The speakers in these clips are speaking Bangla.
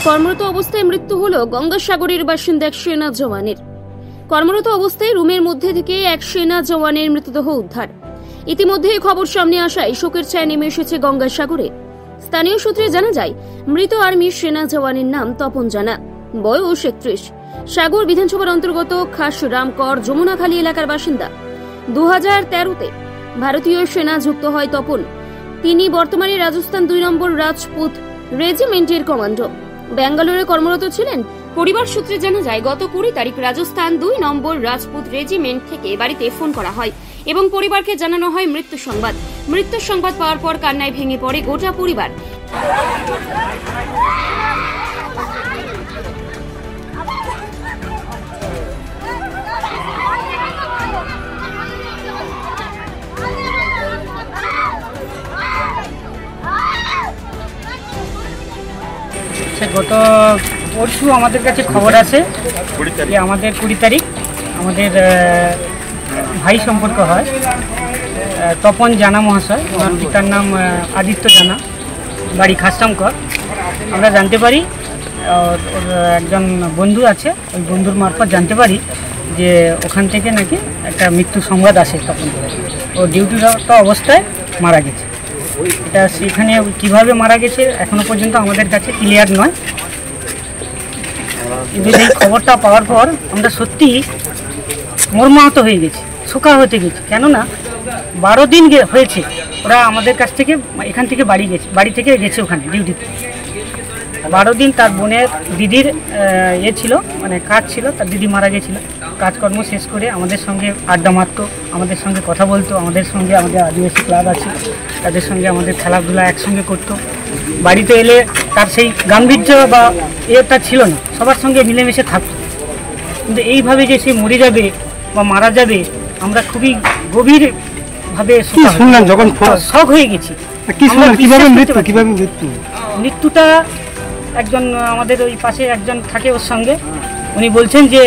কর্মরত অবস্থায় মৃত্যু হল গঙ্গাসাগরের বাসিন্দা এক সেনা জওয়ানের। কর্মরত অবস্থায় রুমের মধ্যে থেকে এক সেনা জওয়ানের মৃতদেহ উদ্ধার। ইতিমধ্যে খবর সামনে আসায় শোকের ছায়া নেমে এসেছে গঙ্গাসাগরে। স্থানীয় সূত্রে জানা যায়, মৃত আর্মি সেনা জওয়ানের নাম তপন জানা, বয়স 31, সাগর বিধানসভার অন্তর্গত খাস রামকর যমুনাখালী এলাকার বাসিন্দা। 2013-তে ভারতীয় সেনা যুক্ত হয় তপন। তিনি বর্তমানে রাজস্থান 2 নম্বর রাজপুত রেজিমেন্টের কমান্ডো। ব্যাঙ্গালোরে কর্মরত ছিলেন। পরিবার সূত্রে জানা যায়, গত 20 তারিখ রাজস্থান 2 নম্বর রাজপুত রেজিমেন্ট থেকে বাড়িতে ফোন করা হয় এবং পরিবারকে জানানো হয় মৃত্যু সংবাদ। মৃত্যুর সংবাদ পাওয়ার পর কান্নায় ভেঙে পড়ে গোটা পরিবার। গত পরশু আমাদের কাছে খবর আছে যে আমাদের 20 তারিখ আমাদের ভাই সম্পর্ক হয় তপন জানা মহাশয়। ওনার পিতার নাম আদিত্য জানা, বাড়ি খাসরামকর। আমরা জানতে পারি ওর একজন বন্ধু আছে, ওই বন্ধুর মারফত জানতে পারি যে ওখান থেকে নাকি একটা মৃত্যু সংবাদ আসে। তখন ও ডিউটিরত অবস্থায় মারা গেছে। এটা সেখানে কিভাবে মারা গেছে এখনো পর্যন্ত আমাদের কাছে ক্লিয়ার নয়। কিন্তু এই খবরটা পাওয়ার পর আমরা সত্যি মর্মাহত হয়ে গেছি, শোকাহত গেছি। কেননা 12 দিন হয়েছে ওরা আমাদের কাছ থেকে এখান থেকে বাড়ি থেকে গেছে ওখানে ডিউটিতে। 12 দিন তার বোনের দিদির ছিল, মানে কাজ ছিল, তার দিদি মারা গেছিলো। কাজকর্ম শেষ করে আমাদের সঙ্গে আড্ডা মারতো, আমাদের সঙ্গে কথা বলতো, আমাদের সঙ্গে আমাদের আদিবাসী ক্লাব আছে তাদের সঙ্গে আমাদের খেলাধুলা একসঙ্গে করতো। বাড়িতে এলে তার সেই গাম্ভীর্য বা এটা ছিল না, সবার সঙ্গে মিলেমিশে থাকতো। কিন্তু এইভাবে যে সে মরে যাবে বা মারা যাবে আমরা খুবই গভীরভাবে শক হয়ে গেছি। মৃত্যুটা একজন আমাদের ওই পাশে একজন থাকে ওর সঙ্গে, উনি বলছেন যে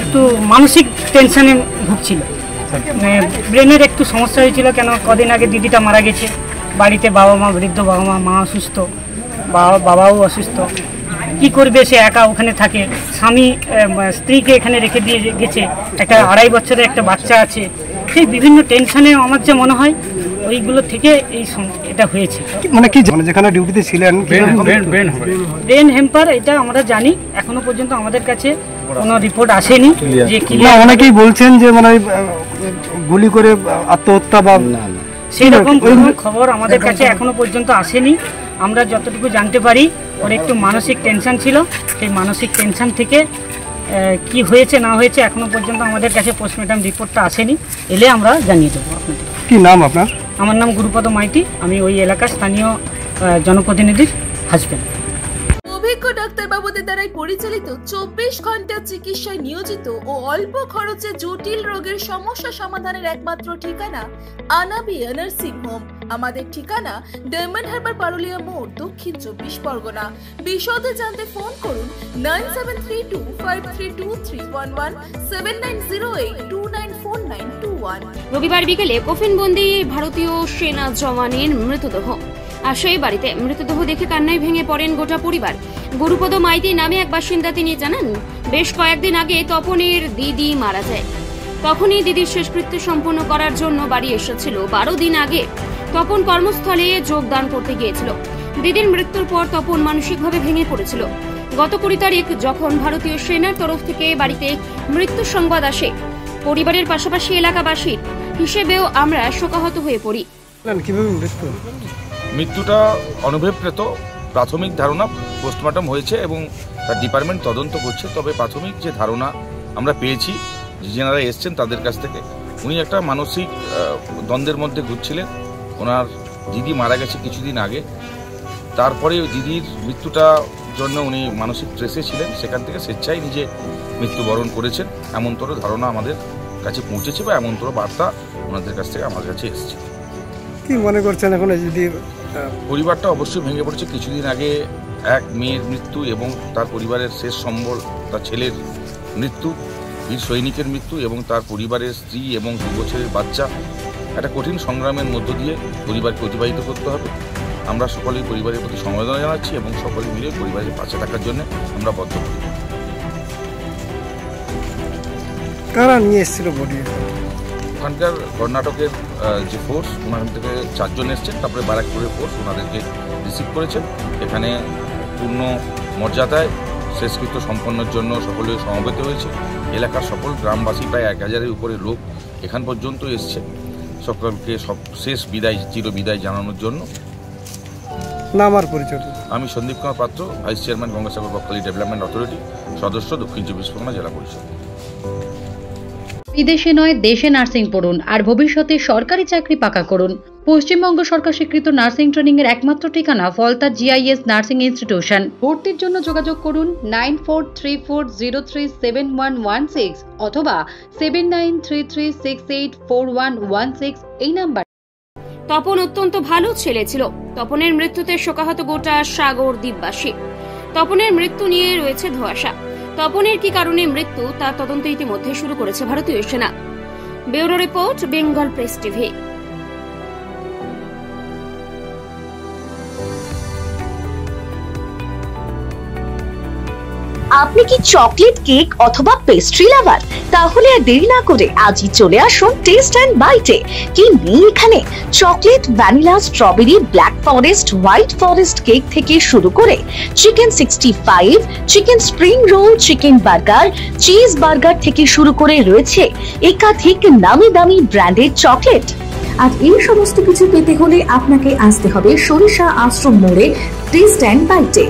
একটু মানসিক টেনশনে ভুগছিল, মানে ব্রেনের একটু সমস্যা হয়েছিল। কেন কদিন আগে দিদিটা মারা গেছে, বাড়িতে বাবা মা, বৃদ্ধ বাবা মা অসুস্থ, বাবাও অসুস্থ, কি করবে সে একা ওখানে থাকে। স্বামী স্ত্রীকে এখানে রেখে দিয়ে গেছে, একটা 2.5 বছরের একটা বাচ্চা আছে। সেই বিভিন্ন টেনশনে আমার যে মনে হয় ওইগুলো থেকে এটা হয়েছে। মানে কি যেখানে ডিউটিতে ছিলেন ব্রেন হ্যাম্পার, এটা আমরা জানি। এখনো পর্যন্ত আমাদের কাছে কোনো রিপোর্ট আসেনি যে কি। অনেকেই বলছেন যে মানে গুলি করে আত্মহত্যা বা সেই রকম কোনো খবর আমাদের কাছে এখনো পর্যন্ত আসেনি। আমরা যতটুকু জানতে পারি ওর একটু মানসিক টেনশন ছিল, সেই মানসিক টেনশন থেকে কি হয়েছে না হয়েছে এখনো পর্যন্ত আমাদের কাছে পোস্টমর্টম রিপোর্টটা আসেনি। এলে আমরা জানিয়ে দেবো আপনাদের। কি নাম আপনার? আমার নাম গুরুপদ মাইতি, আমি ওই এলাকার স্থানীয় জনপ্রতিনিধির হাজবেন্ড। অভিজ্ঞ ডাক্তারবাবুদের দ্বারাই পরিচালিত 24 ঘন্টা চিকিৎসায় নিয়োজিত ও অল্প খরচে জটিল রোগের সমস্যা সমাধানের একমাত্র ঠিকানা আনাবিয়া নার্সিং হোম। আমাদের ঠিকানা ডায়মন্ড হারবার পারুলিয়া মোড়, দক্ষিণ 24 পরগনা। বিশদে জানতে ফোন করুন 9732532311 7908294921। রবিবার বিকেলে কফিনবন্দি ভারতীয় সেনা জওয়ানের মৃতদেহ আসে বাড়িতে। মৃতদেহ দেখে কান্নায় ভেঙে পড়েন গোটা পরিবার। গুরুপদ মাইতি নামে এক বাসিন্দা তিনি জানান, বেশ কয়েকদিন আগে তপনের দিদি মারা যায়। তখনই দিদির শেষকৃত্য সম্পন্ন করার জন্য বাড়ি এসেছিল। 12 দিন আগে তপন কর্মস্থলে যোগদান করতে গিয়েছিল। দিদির মৃত্যুর পর তপন মানসিকভাবে ভেঙে পড়েছিল। গত 20 তারিখ যখন ভারতীয় সেনার তরফ থেকে বাড়িতে মৃত্যু সংবাদ আসে, পরিবারের পাশাপাশি এলাকাবাসীর হিসেবেও আমরা শোকাহত হয়ে পড়ি। মৃত্যুটা অনভিপ্রেত, প্রাথমিক ধারণা পোস্টমর্টম হয়েছে এবং তার ডিপার্টমেন্ট তদন্ত করছে। তবে প্রাথমিক যে ধারণা আমরা পেয়েছি, যেনারা এসছেন তাদের কাছ থেকে, উনি একটা মানসিক দ্বন্দ্বের মধ্যে ঘুরছিলেন। ওনার দিদি মারা গেছে কিছুদিন আগে, তারপরে ওই দিদির মৃত্যুটা জন্য উনি মানসিক স্ট্রেসে ছিলেন, সেখান থেকে স্বেচ্ছায় নিজে মৃত্যুবরণ করেছেন এমনতর ধারণা আমাদের কাছে পৌঁছেছে বা এমনতর বার্তা ওনাদের কাছ থেকে আমাদের কাছে এসেছে। কি মনে করছেন এখন যদি পরিবারটা অবশ্যই ভেঙে পড়েছে। কিছুদিন আগে এক মেয়ের মৃত্যু এবং তার পরিবারের শেষ সম্বল তার ছেলের মৃত্যু, বীর সৈনিকের মৃত্যু এবং তার পরিবারের স্ত্রী এবং 2 বছরের বাচ্চা, একটা কঠিন সংগ্রামের মধ্য দিয়ে পরিবারকে অতিবাহিত করতে হবে। আমরা সকলেই পরিবারের প্রতি সমবেদনা জানাচ্ছি এবং সকলে মিলে পরিবারের পাশে থাকার জন্য আমরা বদ্ধপরিকর। কারা নিয়ে এসেছিল বডি? ওখানকার কর্ণাটকের যে ফোর্স, ওনার থেকে 4 জন এসছেন, তারপরে ব্যারাকপুরের ফোর্স ওনাদেরকে রিসিভ করেছেন। এখানে পূর্ণ মর্যাদায় শেষকৃত্য সম্পন্নের জন্য সকলে সমবেত হয়েছে। এলাকার সকল গ্রামবাসী প্রায় 1000-এর উপরে লোক এখান পর্যন্ত এসছে সকলকে সব শেষ বিদায়, চির বিদায় জানানোর জন্য। নাম আর পরিচয়? আমি সন্দীপ কুমার পাত্র, vice chairman Gangasagar Bakkhali development authority, সদস্য দক্ষিণ 24 পরগনা জেলা পরিষদ। বিদেশে নয় দেশে নার্সিং পড়ুন আর ভবিষ্যতে সরকারি চাকরি পাকা করুন। পশ্চিমবঙ্গ সরকার স্বীকৃত নার্সিং ট্রেনিং এর একমাত্র ঠিকানা ফলতা GIS নার্সিং ইনস্টিটিউশন। ভর্তির জন্য যোগাযোগ করুন 9434037116 অথবা 7933684116 এই নাম্বার। তপন অত্যন্ত ভালো ছেলে ছিল। তপনের মৃত্যুতে শোকাহত গোটা সাগর দ্বীপবাসী। তপনের মৃত্যু নিয়ে রয়েছে ধোঁয়াশা। তপনের কি কারণে মৃত্যু তার তদন্ত ইতিমধ্যে শুরু করেছে ভারতীয় সেনা। Bureau report, Bengal press TV. আপনি কি চকলেট, কেক অথবা পেস্ট্রি লাভার? তাহলে আর দেরি না করে আজই চলে আসুন টেস্ট অ্যান্ড বাইটে। কি নেই এখানে? Chocolate, vanilla, strawberry, black forest, white forest cake থেকে শুরু করে chicken 65, chicken spring roll, chicken burger, cheese burger থেকে শুরু করে রয়েছে একাধিক নামি দামি ব্র্যান্ডের চকলেট। আর এই সমস্ত কিছু পেতে হলে আপনাকে আসতে হবে সরিষা আশ্রম মোড়ে টেস্ট অ্যান্ড বাইটে।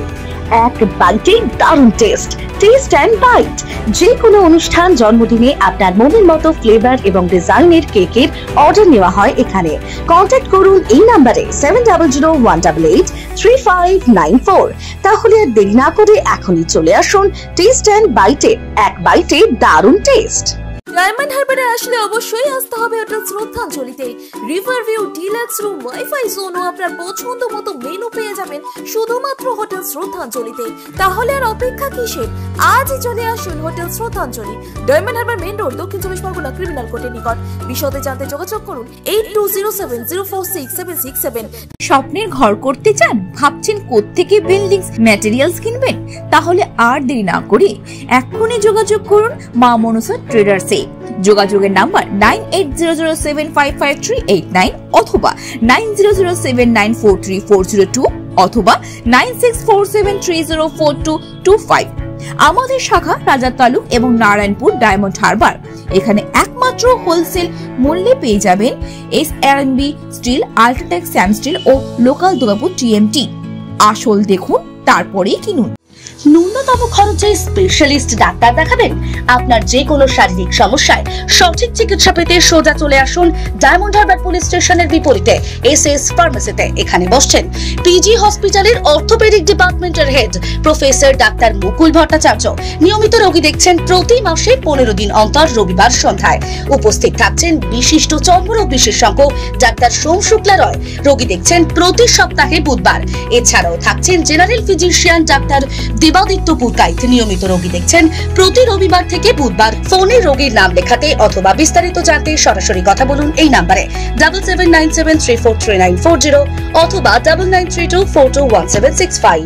এক বাইটে দারুণ টেস্ট। টেস্ট অ্যান্ড বাইট যে কোনো অনুষ্ঠান, জন্মদিনে আপনার মনের মতো ফ্লেভার এবং ডিজাইনের কেকের অর্ডার নেওয়া হয় এখানে। কন্ট্যাক্ট করুন এই নাম্বারে 7001883594। তাহলে আর দেরি না করে এখনই চলে আসুন টেস্ট অ্যান্ড বাইটে। এক বাইটে দারুণ টেস্ট। ডায়মন্ড হারবারে আসলে অবশ্যই আসতে হবে হোটেল শ্রদ্ধাঞ্জলিতে। River view, deluxe room, wifi zone ও আপনার পছন্দ মতো মেনু পেয়ে যাবেন শুধুমাত্র হোটেল শ্রদ্ধাঞ্জলিতে। তাহলে আর অপেক্ষা কিসের? আজই চলে আসুন হোটেল শ্রদ্ধাঞ্জলি, ডায়মন্ড হারবার মেইন রোড, দক্ষিণ 24 পরগনা, ক্রিমিনাল কোর্টের নিকট। বিশদে জানতে যোগাযোগ করুন 8207046767। স্বপ্নের ঘর করতে চান? ভাবছেন কোত্থেকে বিল্ডিংস ম্যাটেরিয়ালস কিনবেন? তাহলে আর দেরি না করে এক্ষুনি যোগাযোগ করুন মা মনসা ট্রেডার্সে। যোগাযোগের নাম্বার 9800755389 অথবা 9007943402 অথবা 9647304225। আমাদের শাখা রাজা তালুক এবং নারায়ণপুর ডায়মন্ড হারবার। এখানে একমাত্র হোলসেল মূল্যে পেয়ে যাবেন SRNB steel, UltraTech Sam steel ও লোকাল দুর্গাপুর TMT। আসল দেখুন তারপরেই কিনুন। ন্যূনতম খরচে স্পেশালিস্ট ডাক্তার দেখাবেন? আপনার যে কোনো শারীরিক সমস্যায় সঠিক চিকিৎসা পেতে সোজা চলে আসুন ডায়মন্ড হারবার পুলিশ স্টেশনের বিপরীতে SS ফার্মেসিতে। এখানে বসছেন PG হসপিটালের অর্থোপেডিক ডিপার্টমেন্টের হেড প্রফেসর ডাক্তার মুকুল ভট্টাচার্য। নিয়মিত রোগী দেখছেন প্রতি মাসে 15 দিন অন্তর রবিবার সন্ধ্যায়। উপস্থিত থাকছেন বিশিষ্ট চর্মরোগ বিশেষজ্ঞ ডাক্তার সোম শুক্লা রয়। রোগী দেখছেন প্রতি সপ্তাহে বুধবার। এছাড়াও থাকছেন general physician doctor Debaditya Purkait. নিয়মিত রোগী দেখছেন প্রতি রবিবার থেকে বুধবার। ফোনে রোগীর নাম লেখাতে অথবা বিস্তারিত জানতে সরাসরি কথা বলুন এই নাম্বারে 7797343940 অথবা 9932421765।